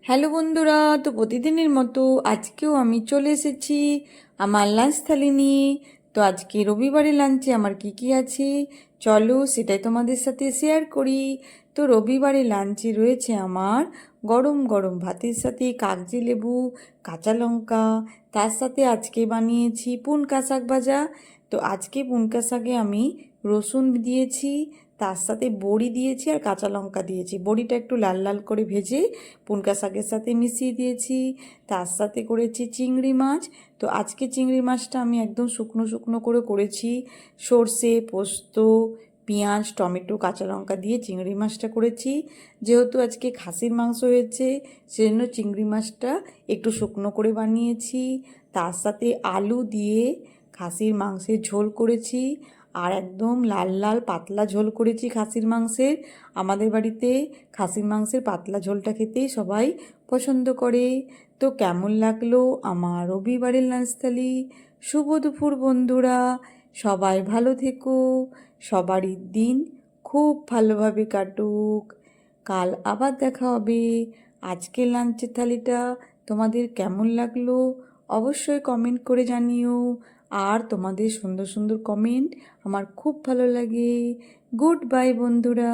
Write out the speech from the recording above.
Hello বন্ধুরা, তো প্রতিদিনের মতো আজকেও আমি চলে এসেছি আমার লাঞ্চ থালি নিয়ে। তো আজকে রবিবারে লাঞ্চে আমার কি কি আছে চলো সেটাই তোমাদের সাথে শেয়ার করি। তো রবিবারে লাঞ্চে রয়েছে আমার গরম গরম ভাতের সাথে কাগজি লেবু, কাঁচা লঙ্কা, তার সাথে আজকে বানিয়েছি পুনকা শাক ভাজা। তো আজকে পুনকা শাকে আমি রসুন দিয়েছি, তার সাথে বড়ি দিয়েছি আর কাঁচা লঙ্কা দিয়েছি। বড়িটা একটু লাল লাল করে ভেজে পুনকা শাকের সাথে মিশিয়ে দিয়েছি। তার সাথে করেছি চিংড়ি মাছ। তো আজকে চিংড়ি মাছটা আমি একদম শুকনো শুকনো করে করেছি, সর্ষে, পোস্ত, পেঁয়াজ, টমেটো, কাঁচা লঙ্কা দিয়ে চিংড়ি মাছটা করেছি। যেহেতু আজকে খাসির মাংস হয়েছে সেজন্য চিংড়ি মাছটা একটু শুকনো করে বানিয়েছি। তার সাথে আলু দিয়ে খাসির মাংসের ঝোল করেছি, আর একদম লাল লাল পাতলা ঝোল করেছি খাসির মাংসের। আমাদের বাড়িতে খাসির মাংসের পাতলা ঝোলটা খেতেই সবাই পছন্দ করে। তো কেমন লাগলো আমার রবিবারের লাঞ্চ থালি? শুভ দুপুর বন্ধুরা, সবাই ভালো থেকো, সবারই দিন খুব ভালোভাবে কাটুক। কাল আবার দেখা হবে। আজকের লাঞ্চের থালিটা তোমাদের কেমন লাগলো অবশ্যই কমেন্ট করে জানিও। আর তোমাদের সুন্দর সুন্দর কমেন্ট আমার খুব ভালো লাগে। গুড বাই বন্ধুরা।